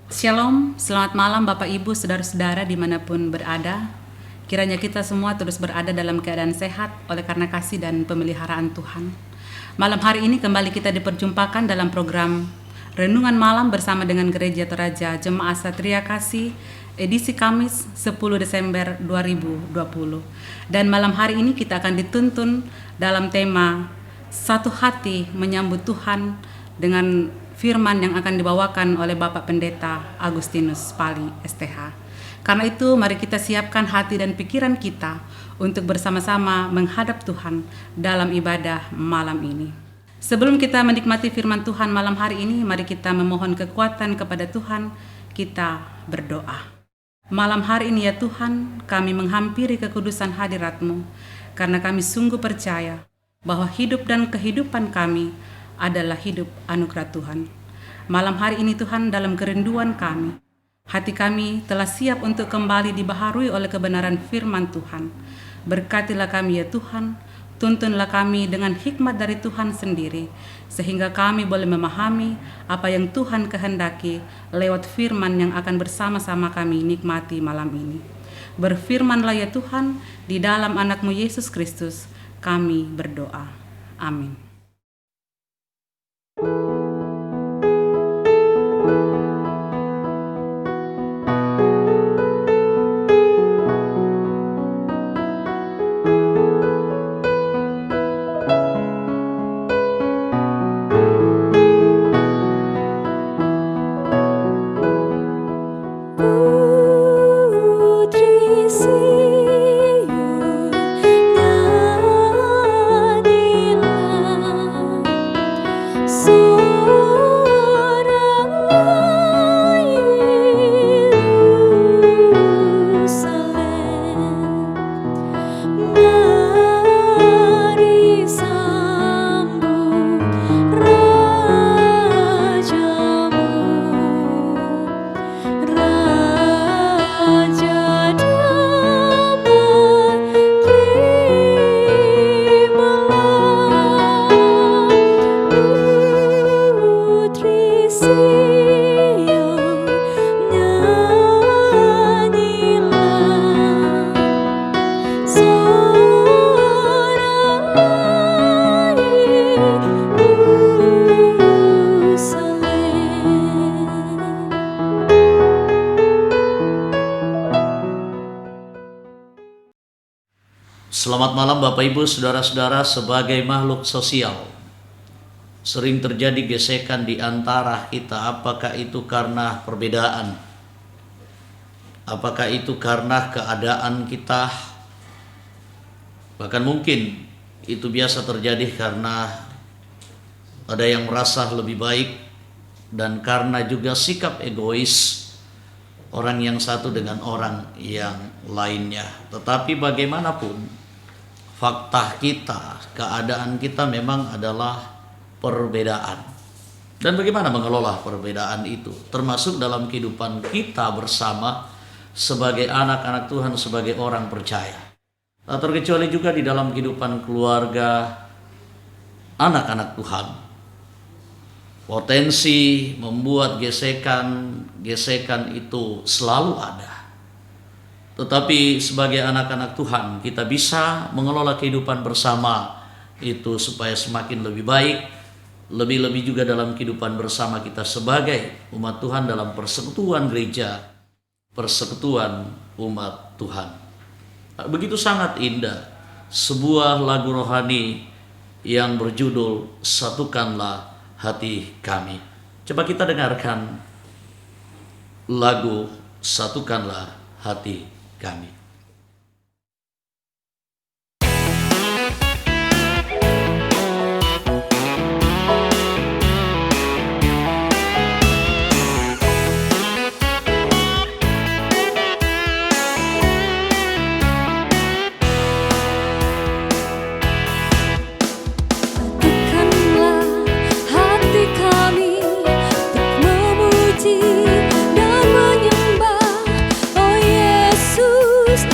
Shalom, selamat malam Bapak Ibu, Saudara-saudara dimanapun berada. Kiranya kita semua terus berada dalam keadaan sehat oleh karena kasih dan pemeliharaan Tuhan. Malam hari ini kembali kita diperjumpakan dalam program Renungan Malam bersama dengan Gereja Toraja Jemaat Satria Kasih, edisi Kamis 10 Desember 2020. Dan malam hari ini kita akan dituntun dalam tema Satu Hati Menyambut Tuhan dengan firman yang akan dibawakan oleh Bapak Pendeta Agustinus Pali STH. Karena itu mari kita siapkan hati dan pikiran kita untuk bersama-sama menghadap Tuhan dalam ibadah malam ini. Sebelum kita menikmati firman Tuhan malam hari ini, mari kita memohon kekuatan kepada Tuhan, kita berdoa. Malam hari ini ya Tuhan, kami menghampiri kekudusan hadirat-Mu, karena kami sungguh percaya bahwa hidup dan kehidupan kami adalah hidup anugerah Tuhan. Malam hari ini Tuhan, dalam kerinduan kami, hati kami telah siap untuk kembali dibaharui oleh kebenaran firman Tuhan. Berkatilah kami ya Tuhan, tuntunlah kami dengan hikmat dari Tuhan sendiri, sehingga kami boleh memahami apa yang Tuhan kehendaki lewat firman yang akan bersama-sama kami nikmati malam ini. Berfirmanlah ya Tuhan, di dalam anak-Mu Yesus Kristus kami berdoa. Amin. Selamat malam Bapak Ibu, Saudara-saudara. Sebagai makhluk sosial, sering terjadi gesekan di antara kita. Apakah itu karena perbedaan? Apakah itu karena keadaan kita? Bahkan mungkin itu biasa terjadi karena ada yang merasa lebih baik, dan karena juga sikap egois orang yang satu dengan orang yang lainnya. Tetapi bagaimanapun, fakta kita, keadaan kita memang adalah perbedaan. Dan bagaimana mengelola perbedaan itu, termasuk dalam kehidupan kita bersama sebagai anak-anak Tuhan, sebagai orang percaya. Tak terkecuali juga di dalam kehidupan keluarga anak-anak Tuhan. Potensi membuat gesekan itu selalu ada. Tetapi sebagai anak-anak Tuhan, kita bisa mengelola kehidupan bersama itu supaya semakin lebih baik. Lebih-lebih juga dalam kehidupan bersama kita sebagai umat Tuhan dalam persekutuan gereja, persekutuan umat Tuhan. Begitu sangat indah sebuah lagu rohani yang berjudul Satukanlah Hati Kami. Coba kita dengarkan lagu Satukanlah Hati Kami. Dan menyembah, oh Yesus.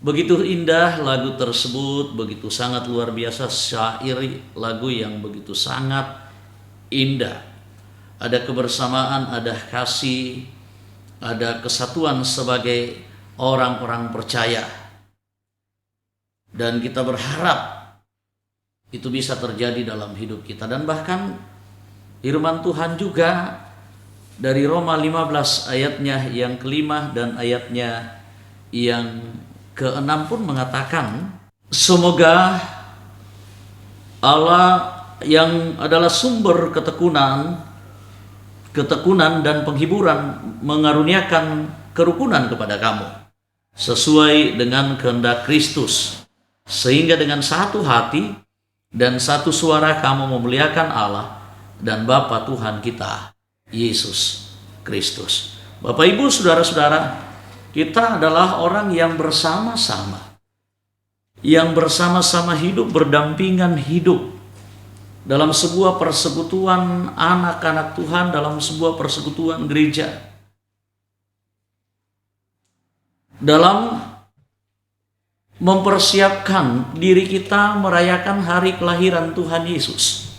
Begitu indah lagu tersebut, begitu sangat luar biasa syair lagu yang begitu sangat indah. Ada kebersamaan, ada kasih, ada kesatuan sebagai orang-orang percaya. Dan kita berharap itu bisa terjadi dalam hidup kita. Dan bahkan firman Tuhan juga dari Roma 15 ayatnya yang kelima dan ayatnya yang ke-6 pun mengatakan, semoga Allah yang adalah sumber ketekunan dan penghiburan mengaruniakan kerukunan kepada kamu sesuai dengan kehendak Kristus, sehingga dengan satu hati dan satu suara kamu memuliakan Allah dan Bapa Tuhan kita Yesus Kristus. Bapak Ibu, saudara-saudara, kita adalah orang yang bersama-sama hidup, berdampingan hidup dalam sebuah persekutuan anak-anak Tuhan, dalam sebuah persekutuan gereja, dalam mempersiapkan diri kita merayakan hari kelahiran Tuhan Yesus.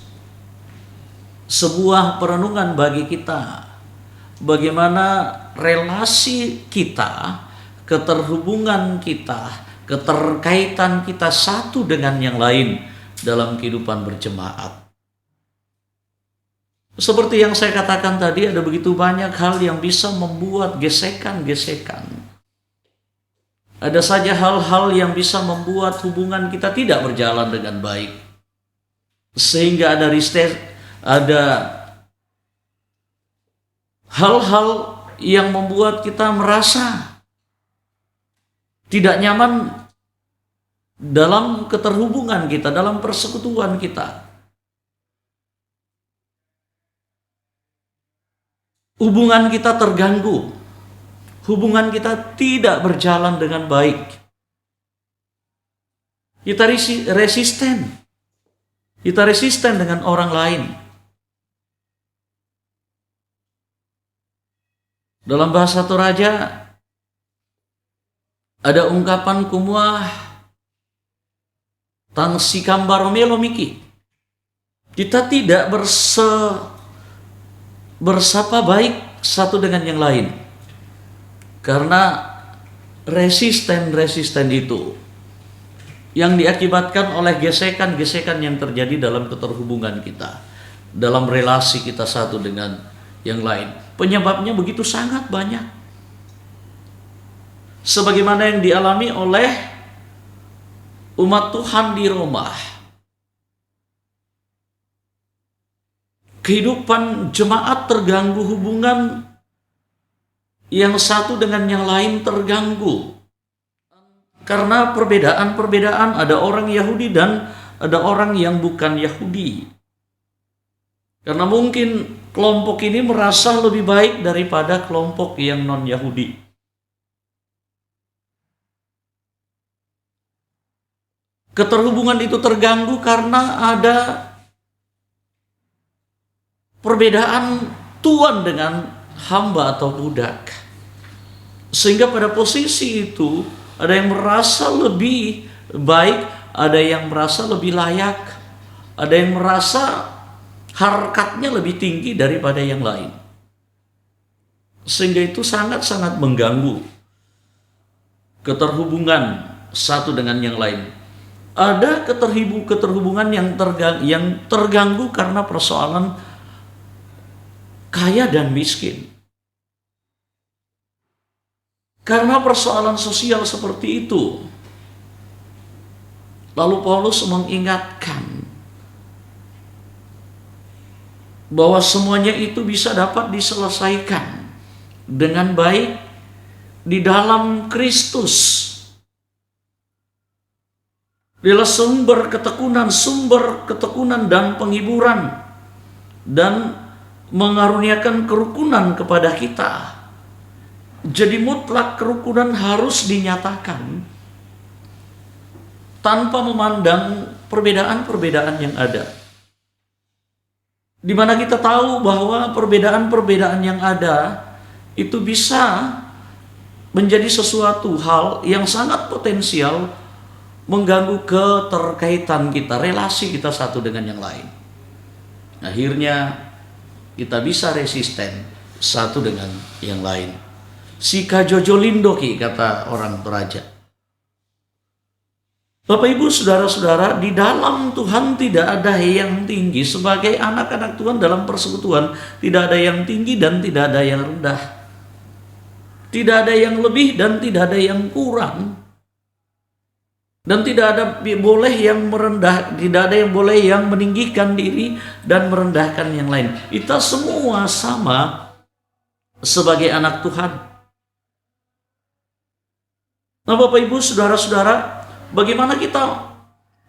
Sebuah perenungan bagi kita, bagaimana relasi kita, keterhubungan kita, keterkaitan kita satu dengan yang lain dalam kehidupan berjemaat. Seperti yang saya katakan tadi, ada begitu banyak hal yang bisa membuat gesekan-gesekan. Ada saja hal-hal yang bisa membuat hubungan kita tidak berjalan dengan baik. Sehingga ada hal-hal yang membuat kita merasa tidak nyaman dalam keterhubungan kita, dalam persekutuan kita. Hubungan kita terganggu, hubungan kita tidak berjalan dengan baik. Kita resisten dengan orang lain. Dalam bahasa Toraja ada ungkapan kumuah tang sikam baromelo miki. Kita tidak bersapa baik satu dengan yang lain. Karena resisten itu yang diakibatkan oleh gesekan-gesekan yang terjadi dalam keterhubungan kita, dalam relasi kita satu dengan yang lain. Penyebabnya begitu sangat banyak. Sebagaimana yang dialami oleh umat Tuhan di Roma. Kehidupan jemaat terganggu, hubungan yang satu dengan yang lain terganggu. Karena perbedaan-perbedaan, ada orang Yahudi dan ada orang yang bukan Yahudi. Karena mungkin kelompok ini merasa lebih baik daripada kelompok yang non-Yahudi. Keterhubungan itu terganggu karena ada perbedaan tuan dengan hamba atau budak. Sehingga pada posisi itu ada yang merasa lebih baik, ada yang merasa lebih layak, ada yang merasa harkatnya lebih tinggi daripada yang lain. Sehingga itu sangat-sangat mengganggu keterhubungan satu dengan yang lain. Ada keterhubungan yang terganggu karena persoalan kaya dan miskin. Karena persoalan sosial seperti itu. Lalu Paulus mengingatkan bahwa semuanya itu bisa dapat diselesaikan dengan baik di dalam Kristus. Adalah sumber ketekunan dan penghiburan dan mengaruniakan kerukunan kepada kita. Jadi mutlak kerukunan harus dinyatakan tanpa memandang perbedaan-perbedaan yang ada. Di mana kita tahu bahwa perbedaan-perbedaan yang ada itu bisa menjadi sesuatu hal yang sangat potensial mengganggu keterkaitan kita, relasi kita satu dengan yang lain. Akhirnya kita bisa resisten satu dengan yang lain. Sika Jojo Lindoki, kata orang Toraja. Bapak Ibu saudara-saudara, di dalam Tuhan tidak ada yang tinggi. Sebagai anak-anak Tuhan dalam persekutuan, tidak ada yang tinggi dan tidak ada yang rendah. Tidak ada yang lebih dan tidak ada yang kurang. Dan tidak ada boleh yang merendah, tidak ada yang boleh yang meninggikan diri dan merendahkan yang lain. Kita semua sama sebagai anak Tuhan. Nah, Bapak Ibu saudara-saudara, bagaimana kita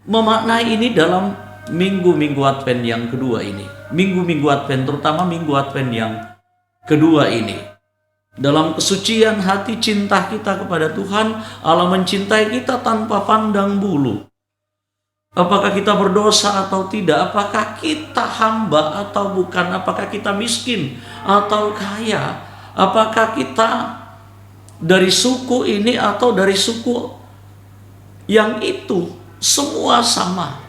memaknai ini dalam minggu-minggu Advent yang kedua ini? Minggu-minggu Advent, terutama minggu Advent yang kedua ini. Dalam kesucian hati cinta kita kepada Tuhan, Allah mencintai kita tanpa pandang bulu. Apakah kita berdosa atau tidak? Apakah kita hamba atau bukan? Apakah kita miskin atau kaya? Apakah kita dari suku ini atau dari suku yang itu? Semua sama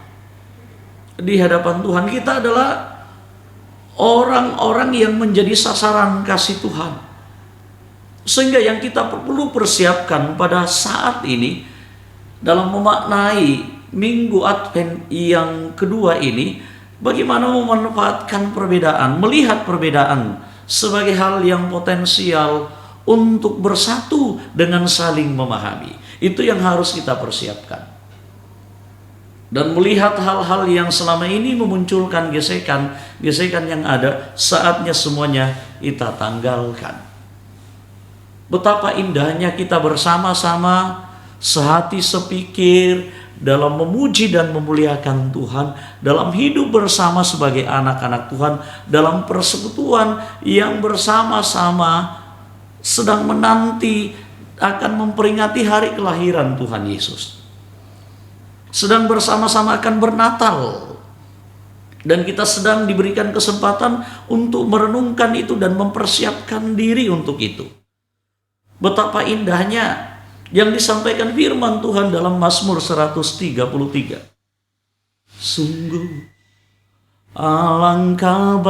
di hadapan Tuhan. Kita adalah orang-orang yang menjadi sasaran kasih Tuhan. Sehingga yang kita perlu persiapkan pada saat ini dalam memaknai minggu Advent yang kedua ini, bagaimana memanfaatkan perbedaan, melihat perbedaan sebagai hal yang potensial untuk bersatu dengan saling memahami. Itu yang harus kita persiapkan. Dan melihat hal-hal yang selama ini memunculkan gesekan yang ada, saatnya semuanya kita tanggalkan. Betapa indahnya kita bersama-sama, sehati sepikir, dalam memuji dan memuliakan Tuhan, dalam hidup bersama sebagai anak-anak Tuhan, dalam persekutuan yang bersama-sama sedang menanti akan memperingati hari kelahiran Tuhan Yesus. Sedang bersama-sama akan bernatal. Dan kita sedang diberikan kesempatan untuk merenungkan itu dan mempersiapkan diri untuk itu. Betapa indahnya yang disampaikan firman Tuhan dalam Mazmur 133. Sungguh alangkah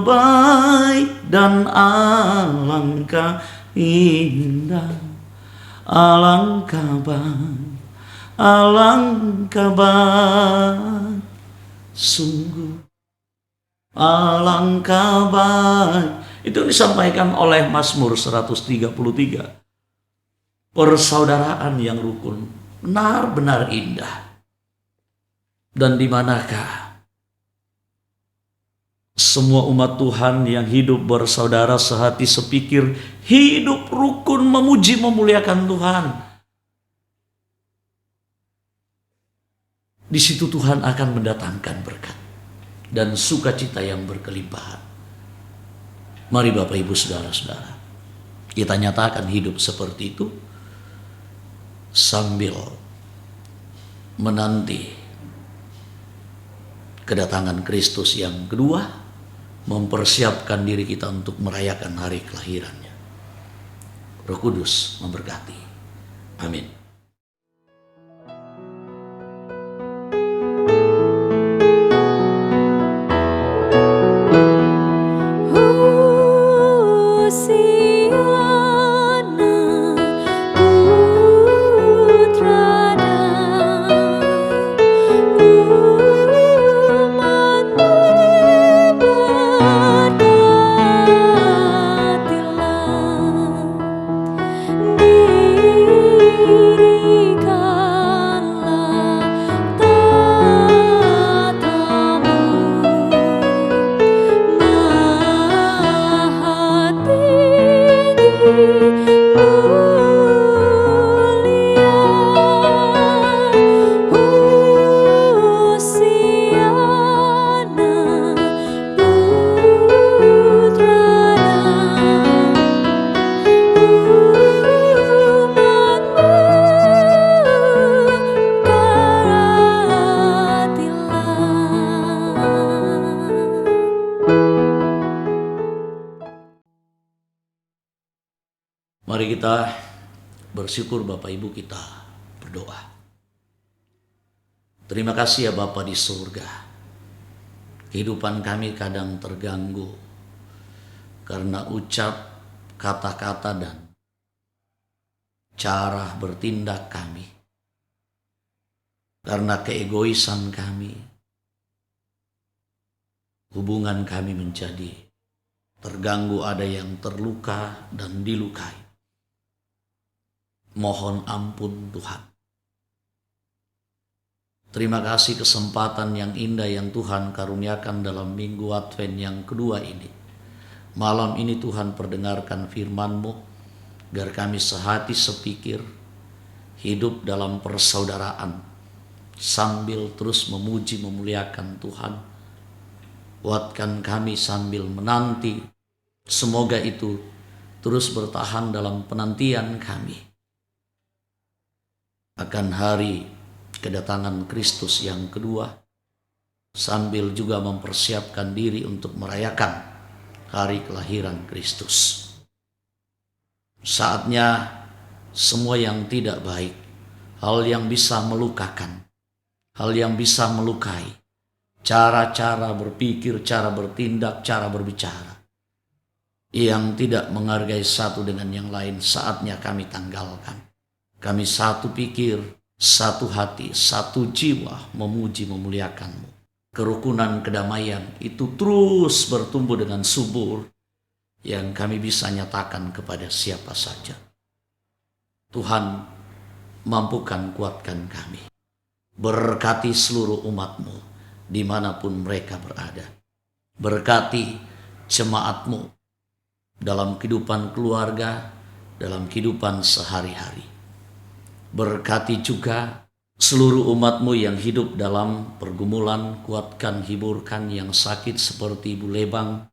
baik dan alangkah indah, alangkah baik, sungguh alangkah baik. Itu disampaikan oleh Mazmur 133. Persaudaraan yang rukun, benar-benar indah. Dan di manakah semua umat Tuhan yang hidup bersaudara sehati sepikir, hidup rukun memuji memuliakan Tuhan. Di situ Tuhan akan mendatangkan berkat dan sukacita yang berkelimpahan. Mari Bapak Ibu saudara-saudara, kita nyatakan hidup seperti itu sambil menanti kedatangan Kristus yang kedua, mempersiapkan diri kita untuk merayakan hari kelahirannya. Roh Kudus memberkati. Amin. Diri Mari kita bersyukur Bapak Ibu, kita berdoa. Terima kasih ya Bapa di surga. Kehidupan kami kadang terganggu karena ucap, kata-kata, dan cara bertindak kami. Karena keegoisan kami, hubungan kami menjadi terganggu, ada yang terluka dan dilukai. Mohon ampun Tuhan. Terima kasih kesempatan yang indah yang Tuhan karuniakan dalam minggu Advent yang kedua ini. Malam ini Tuhan perdengarkan firman-Mu, agar kami sehati sepikir, hidup dalam persaudaraan, sambil terus memuji memuliakan Tuhan. Kuatkan kami sambil menanti, semoga itu terus bertahan dalam penantian kami akan hari kedatangan Kristus yang kedua, sambil juga mempersiapkan diri untuk merayakan hari kelahiran Kristus. Saatnya semua yang tidak baik, hal yang bisa melukakan, hal yang bisa melukai, cara-cara berpikir, cara bertindak, cara berbicara yang tidak menghargai satu dengan yang lain, saatnya kami tanggalkan. Kami satu pikir, satu hati, satu jiwa memuji memuliakan-Mu. Kerukunan kedamaian itu terus bertumbuh dengan subur yang kami bisa nyatakan kepada siapa saja. Tuhan, mampukan kuatkan kami. Berkati seluruh umat-Mu dimanapun mereka berada. Berkati jemaat-Mu dalam kehidupan keluarga, dalam kehidupan sehari-hari. Berkati juga seluruh umat-Mu yang hidup dalam pergumulan, kuatkan, hiburkan yang sakit seperti Ibu Lebang,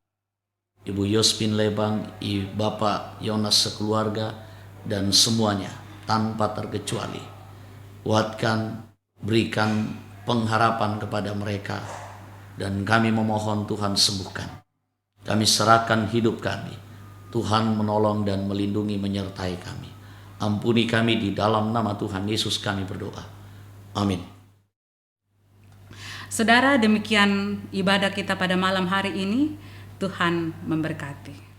Ibu Yospin Lebang, Bapak Yonas sekeluarga, dan semuanya tanpa terkecuali. Kuatkan, berikan pengharapan kepada mereka, dan kami memohon Tuhan sembuhkan. Kami serahkan hidup kami. Tuhan menolong dan melindungi menyertai kami. Ampuni kami di dalam nama Tuhan Yesus kami berdoa. Amin. Saudara, demikian ibadah kita pada malam hari ini. Tuhan memberkati.